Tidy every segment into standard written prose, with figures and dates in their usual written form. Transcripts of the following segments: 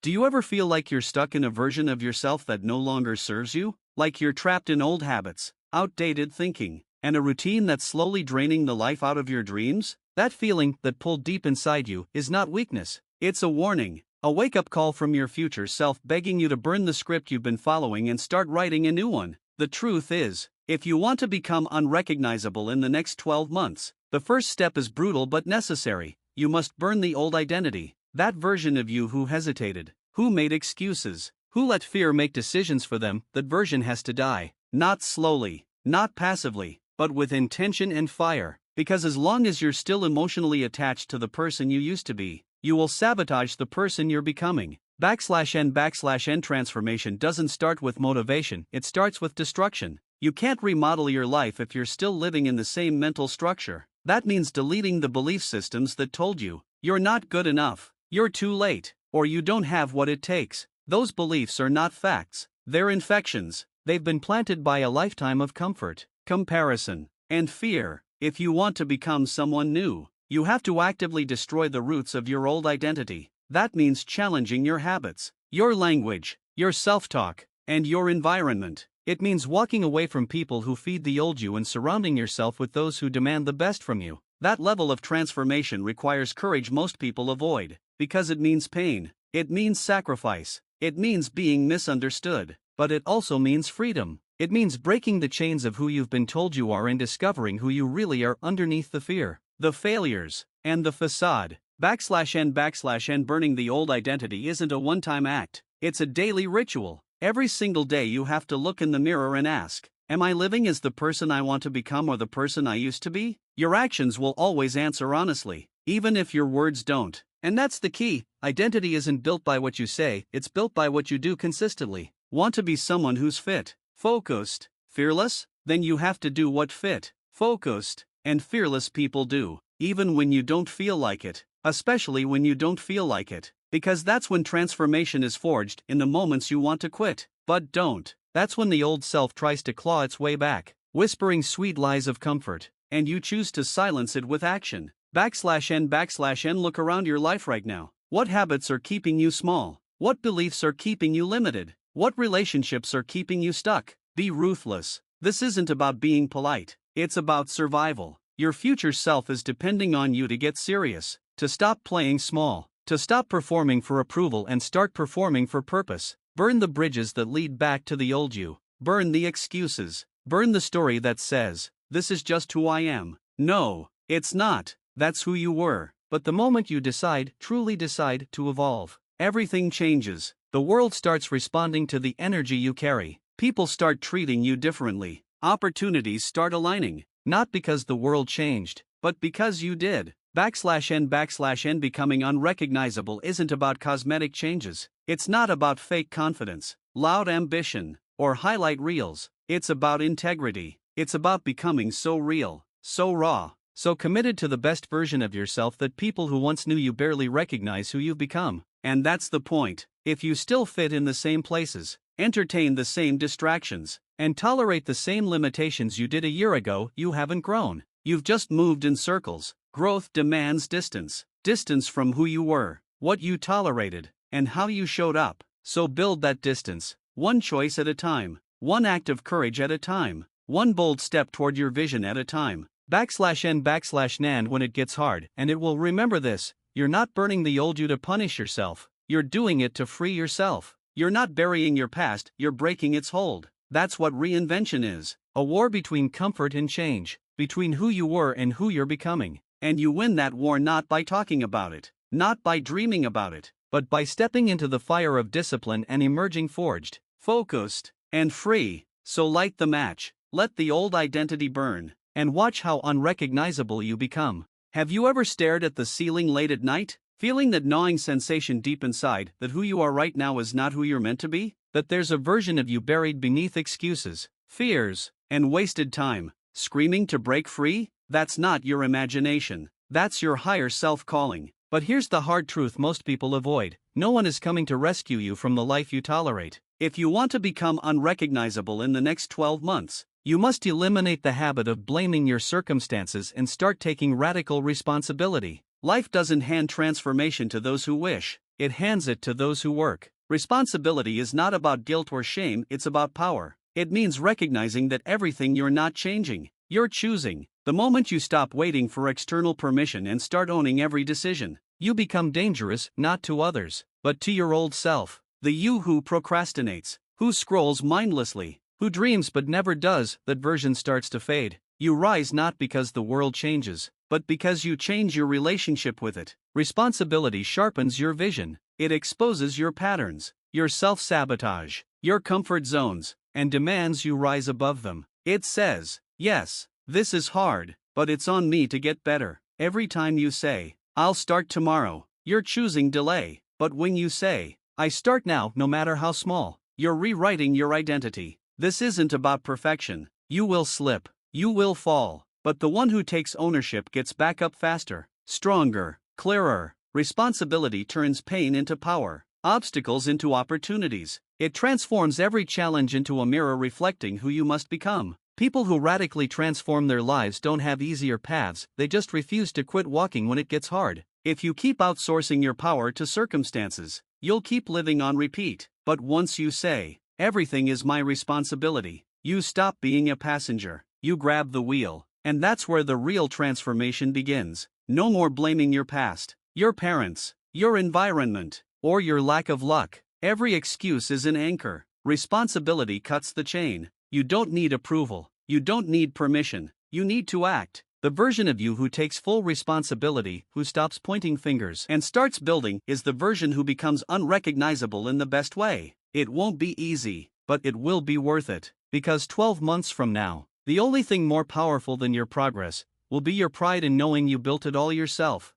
Do you ever feel like you're stuck in a version of yourself that no longer serves you? Like you're trapped in old habits, outdated thinking, and a routine that's slowly draining the life out of your dreams? That feeling that pulled deep inside you is not weakness, it's a warning, a wake-up call from your future self begging you to burn the script you've been following and start writing a new one. The truth is, if you want to become unrecognizable in the next 12 months, the first step is brutal but necessary. You must burn the old identity, that version of you who hesitated, who made excuses, who let fear make decisions for them. That version has to die, not slowly, not passively, but with intention and fire, because as long as you're still emotionally attached to the person you used to be, you will sabotage the person you're becoming. /n/n transformation doesn't start with motivation, it starts with destruction. You can't remodel your life if you're still living in the same mental structure. That means deleting the belief systems that told you, you're not good enough, you're too late, or you don't have what it takes. Those beliefs are not facts, they're infections. They've been planted by a lifetime of comfort, comparison, and fear. If you want to become someone new, you have to actively destroy the roots of your old identity. That means challenging your habits, your language, your self-talk, and your environment. It means walking away from people who feed the old you and surrounding yourself with those who demand the best from you. That level of transformation requires courage most people avoid, because it means pain, it means sacrifice, it means being misunderstood, but it also means freedom. It means breaking the chains of who you've been told you are and discovering who you really are underneath the fear, the failures, and the facade. /n/n burning the old identity isn't a one-time act, it's a daily ritual. Every single day you have to look in the mirror and ask, am I living as the person I want to become or the person I used to be? Your actions will always answer honestly, even if your words don't. And that's the key. Identity isn't built by what you say, it's built by what you do consistently. Want to be someone who's fit, focused, fearless? Then you have to do what fit, focused, and fearless people do, even when you don't feel like it, especially when you don't feel like it. Because that's when transformation is forged, in the moments you want to quit, but don't. That's when the old self tries to claw its way back, whispering sweet lies of comfort, and you choose to silence it with action. /n/n look around your life right now. What habits are keeping you small? What beliefs are keeping you limited? What relationships are keeping you stuck? Be ruthless. This isn't about being polite, it's about survival. Your future self is depending on you to get serious, to stop playing small, to stop performing for approval and start performing for purpose. Burn the bridges that lead back to the old you. Burn the excuses. Burn the story that says, this is just who I am. No, it's not. That's who you were. But the moment you decide, truly decide, to evolve, everything changes. The world starts responding to the energy you carry. People start treating you differently. Opportunities start aligning. Not because the world changed, but because you did. /n/n becoming unrecognizable isn't about cosmetic changes. It's not about fake confidence, loud ambition, or highlight reels. It's about integrity. It's about becoming so real, so raw, so committed to the best version of yourself that people who once knew you barely recognize who you've become. And that's the point. If you still fit in the same places, entertain the same distractions, and tolerate the same limitations you did a year ago, you haven't grown. You've just moved in circles. Growth demands distance. Distance from who you were, what you tolerated, and how you showed up. So build that distance, one choice at a time, one act of courage at a time, one bold step toward your vision at a time. /n/n when it gets hard, and it will remember this, you're not burning the old you to punish yourself, you're doing it to free yourself. You're not burying your past, you're breaking its hold. That's what reinvention is, a war between comfort and change, between who you were and who you're becoming. And you win that war not by talking about it, not by dreaming about it, but by stepping into the fire of discipline and emerging forged, focused, and free. So light the match, let the old identity burn, and watch how unrecognizable you become. Have you ever stared at the ceiling late at night, feeling that gnawing sensation deep inside, that who you are right now is not who you're meant to be? That there's a version of you buried beneath excuses, fears, and wasted time, screaming to break free? That's not your imagination. That's your higher self calling. But here's the hard truth most people avoid. No one is coming to rescue you from the life you tolerate. If you want to become unrecognizable in the next 12 months, you must eliminate the habit of blaming your circumstances and start taking radical responsibility. Life doesn't hand transformation to those who wish, it hands it to those who work. Responsibility is not about guilt or shame, it's about power. It means recognizing that everything you're not changing, you're choosing. The moment you stop waiting for external permission and start owning every decision, you become dangerous, not to others, but to your old self. The you who procrastinates, who scrolls mindlessly, who dreams but never does. That version starts to fade. You rise not because the world changes, but because you change your relationship with it. Responsibility sharpens your vision, it exposes your patterns, your self-sabotage, your comfort zones, and demands you rise above them. It says, yes, this is hard, but it's on me to get better. Every time you say, I'll start tomorrow, you're choosing delay. But when you say, I start now, no matter how small, you're rewriting your identity. This isn't about perfection. You will slip, you will fall, but the one who takes ownership gets back up faster, stronger, clearer. Responsibility turns pain into power, obstacles into opportunities. It transforms every challenge into a mirror reflecting who you must become. People who radically transform their lives don't have easier paths, they just refuse to quit walking when it gets hard. If you keep outsourcing your power to circumstances, you'll keep living on repeat. But once you say, everything is my responsibility, you stop being a passenger, you grab the wheel, and that's where the real transformation begins. No more blaming your past, your parents, your environment, or your lack of luck. Every excuse is an anchor. Responsibility cuts the chain. You don't need approval, you don't need permission, you need to act. The version of you who takes full responsibility, who stops pointing fingers and starts building, is the version who becomes unrecognizable in the best way. It won't be easy, but it will be worth it. Because 12 months from now, the only thing more powerful than your progress will be your pride in knowing you built it all yourself.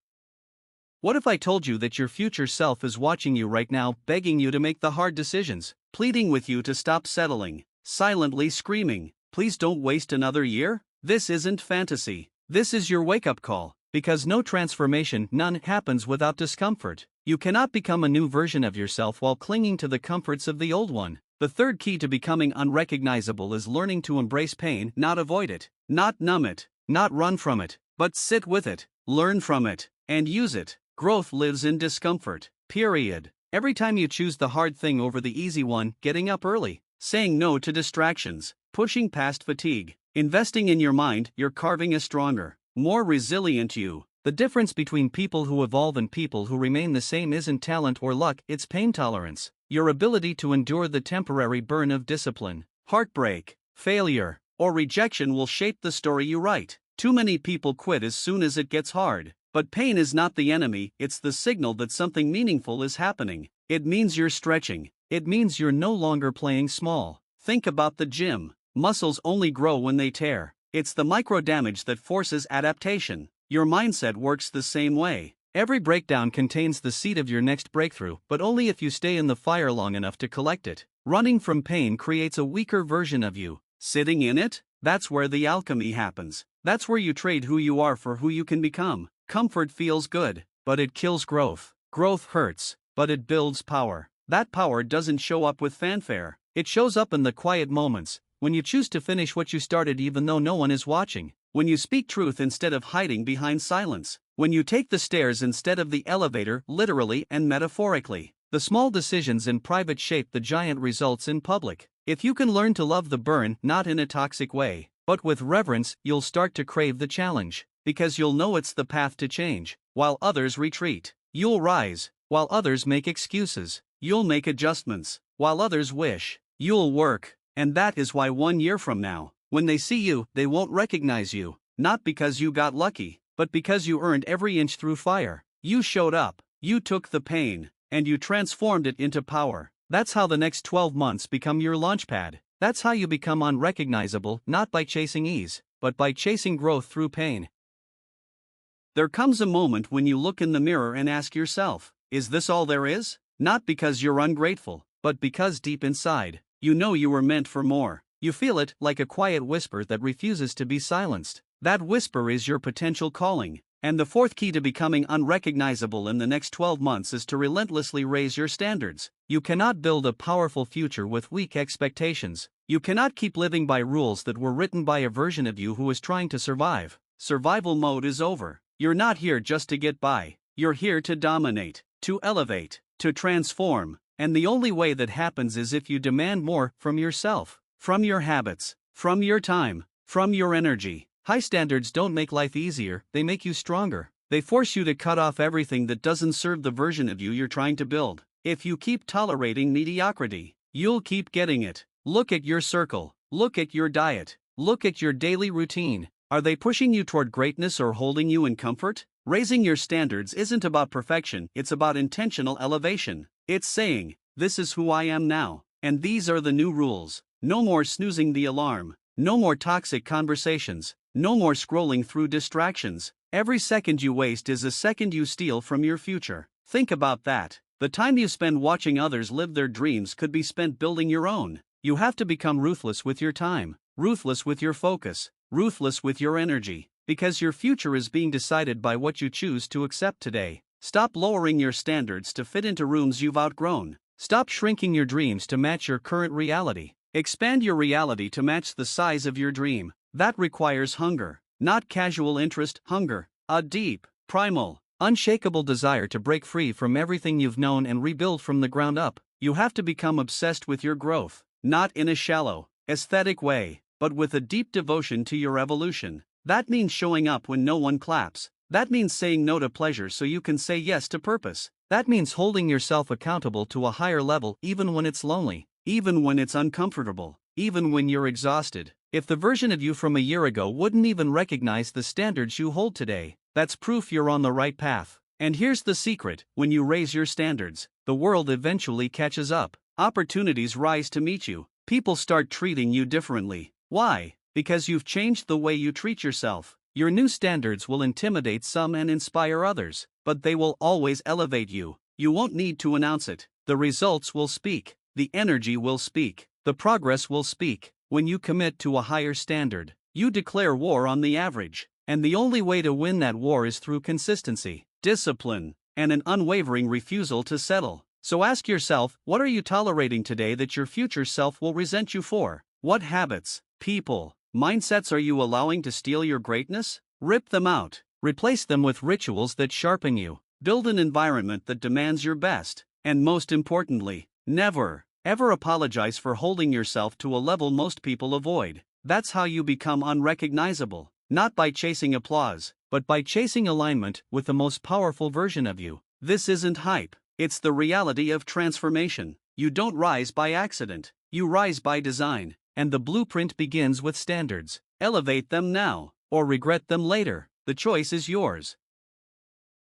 What if I told you that your future self is watching you right now, begging you to make the hard decisions, pleading with you to stop settling, silently screaming, please don't waste another year? This isn't fantasy. This is your wake-up call. Because no transformation, none, happens without discomfort. You cannot become a new version of yourself while clinging to the comforts of the old one. The third key to becoming unrecognizable is learning to embrace pain, not avoid it, not numb it, not run from it, but sit with it, learn from it, and use it. Growth lives in discomfort, period. Every time you choose the hard thing over the easy one, getting up early, saying no to distractions, pushing past fatigue, investing in your mind, you're carving a stronger, more resilient you. The difference between people who evolve and people who remain the same isn't talent or luck, it's pain tolerance. Your ability to endure the temporary burn of discipline, heartbreak, failure, or rejection will shape the story you write. Too many people quit as soon as it gets hard. But pain is not the enemy, it's the signal that something meaningful is happening. It means you're stretching. It means you're no longer playing small. Think about the gym. Muscles only grow when they tear. It's the micro damage that forces adaptation. Your mindset works the same way. Every breakdown contains the seed of your next breakthrough, but only if you stay in the fire long enough to collect it. Running from pain creates a weaker version of you. Sitting in it? That's where the alchemy happens. That's where you trade who you are for who you can become. Comfort feels good, but it kills growth. Growth hurts, but it builds power. That power doesn't show up with fanfare. It shows up in the quiet moments, when you choose to finish what you started even though no one is watching. When you speak truth instead of hiding behind silence. When you take the stairs instead of the elevator, literally and metaphorically. The small decisions in private shape the giant results in public. If you can learn to love the burn, not in a toxic way, but with reverence, you'll start to crave the challenge. Because you'll know it's the path to change. While others retreat, you'll rise. While others make excuses, you'll make adjustments. While others wish, you'll work. And that is why 1 year from now, when they see you, they won't recognize you. Not because you got lucky, but because you earned every inch through fire. You showed up, you took the pain, and you transformed it into power. That's how the next 12 months become your launchpad. That's how you become unrecognizable, not by chasing ease, but by chasing growth through pain. There comes a moment when you look in the mirror and ask yourself, is this all there is? Not because you're ungrateful, but because deep inside, you know you were meant for more. You feel it like a quiet whisper that refuses to be silenced. That whisper is your potential calling. And the fourth key to becoming unrecognizable in the next 12 months is to relentlessly raise your standards. You cannot build a powerful future with weak expectations. You cannot keep living by rules that were written by a version of you who is trying to survive. Survival mode is over. You're not here just to get by. You're here to dominate, to elevate, to transform. And the only way that happens is if you demand more from yourself, from your habits, from your time, from your energy. High standards don't make life easier, they make you stronger. They force you to cut off everything that doesn't serve the version of you you're trying to build. If you keep tolerating mediocrity, you'll keep getting it. Look at your circle, look at your diet, look at your daily routine. Are they pushing you toward greatness or holding you in comfort? Raising your standards isn't about perfection, it's about intentional elevation. It's saying, this is who I am now, and these are the new rules. No more snoozing the alarm, no more toxic conversations, no more scrolling through distractions. Every second you waste is a second you steal from your future. Think about that. The time you spend watching others live their dreams could be spent building your own. You have to become ruthless with your time, ruthless with your focus, ruthless with your energy, because your future is being decided by what you choose to accept today. Stop lowering your standards to fit into rooms you've outgrown. Stop shrinking your dreams to match your current reality. Expand your reality to match the size of your dream. That requires hunger, not casual interest, hunger, a deep, primal, unshakable desire to break free from everything you've known and rebuild from the ground up. You have to become obsessed with your growth, not in a shallow, aesthetic way, but with a deep devotion to your evolution. That means showing up when no one claps. That means saying no to pleasure so you can say yes to purpose. That means holding yourself accountable to a higher level even when it's lonely, even when it's uncomfortable, even when you're exhausted. If the version of you from a year ago wouldn't even recognize the standards you hold today, that's proof you're on the right path. And here's the secret: when you raise your standards, the world eventually catches up. Opportunities rise to meet you. People start treating you differently. Why? Because you've changed the way you treat yourself. Your new standards will intimidate some and inspire others, but they will always elevate you. You won't need to announce it. The results will speak. The energy will speak. The progress will speak. When you commit to a higher standard, you declare war on the average. And the only way to win that war is through consistency, discipline, and an unwavering refusal to settle. So ask yourself, what are you tolerating today that your future self will resent you for? What habits, people, mindsets are you allowing to steal your greatness? Rip them out. Replace them with rituals that sharpen you. Build an environment that demands your best. And most importantly, never, ever apologize for holding yourself to a level most people avoid. That's how you become unrecognizable. Not by chasing applause, but by chasing alignment with the most powerful version of you. This isn't hype, it's the reality of transformation. You don't rise by accident, you rise by design. And the blueprint begins with standards. Elevate them now, or regret them later. The choice is yours.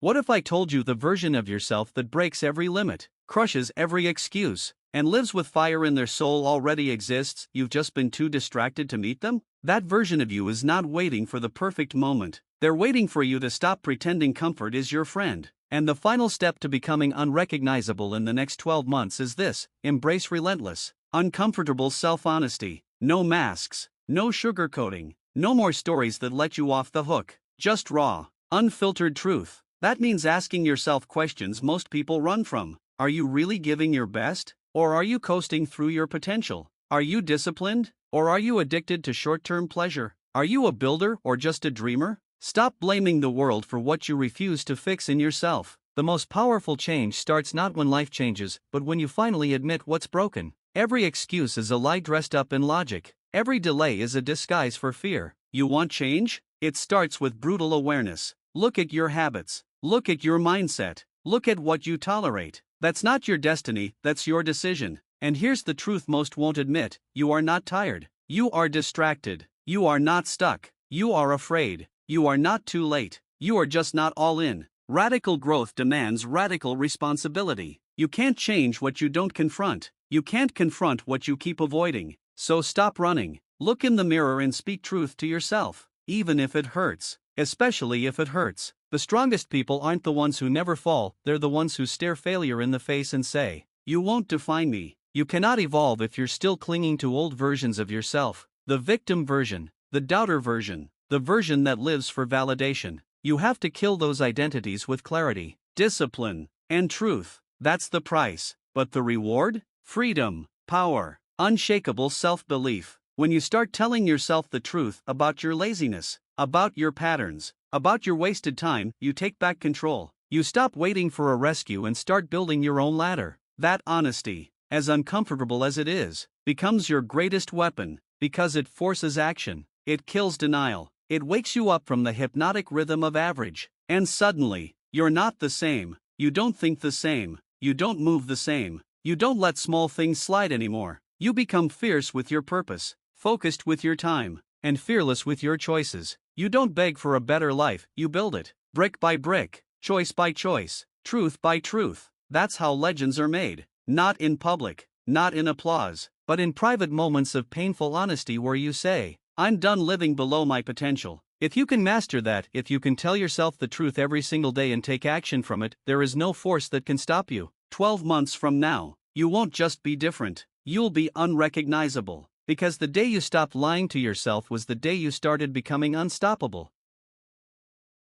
What if I told you the version of yourself that breaks every limit, crushes every excuse, and lives with fire in their soul already exists? You've just been too distracted to meet them? That version of you is not waiting for the perfect moment. They're waiting for you to stop pretending comfort is your friend. And the final step to becoming unrecognizable in the next 12 months is this: embrace relentless, uncomfortable self-honesty. No masks, no sugarcoating, no more stories that let you off the hook. Just raw, unfiltered truth. That means asking yourself questions most people run from. Are you really giving your best? Or are you coasting through your potential? Are you disciplined? Or are you addicted to short-term pleasure? Are you a builder or just a dreamer? Stop blaming the world for what you refuse to fix in yourself. The most powerful change starts not when life changes, but when you finally admit what's broken. Every excuse is a lie dressed up in logic. Every delay is a disguise for fear. You want change? It starts with brutal awareness. Look at your habits. Look at your mindset. Look at what you tolerate. That's not your destiny, that's your decision. And here's the truth most won't admit: you are not tired. You are distracted. You are not stuck. You are afraid. You are not too late. You are just not all in. Radical growth demands radical responsibility. You can't change what you don't confront. You can't confront what you keep avoiding. So stop running. Look in the mirror and speak truth to yourself, even if it hurts. Especially if it hurts. The strongest people aren't the ones who never fall, they're the ones who stare failure in the face and say, "You won't define me." You cannot evolve if you're still clinging to old versions of yourself. The victim version, the doubter version, the version that lives for validation. You have to kill those identities with clarity, discipline, and truth. That's the price. But the reward? Freedom, power, unshakable self-belief. When you start telling yourself the truth about your laziness, about your patterns, about your wasted time, you take back control. You stop waiting for a rescue and start building your own ladder. That honesty, as uncomfortable as it is, becomes your greatest weapon, because it forces action, it kills denial, it wakes you up from the hypnotic rhythm of average, and suddenly, you're not the same, you don't think the same, you don't move the same, you don't let small things slide anymore. You become fierce with your purpose, focused with your time, and fearless with your choices. You don't beg for a better life, you build it, brick by brick, choice by choice, truth by truth. That's how legends are made, not in public, not in applause, but in private moments of painful honesty where you say, I'm done living below my potential. If you can master that, if you can tell yourself the truth every single day and take action from it, there is no force that can stop you. 12 months from now, you won't just be different, you'll be unrecognizable. Because the day you stopped lying to yourself was the day you started becoming unstoppable.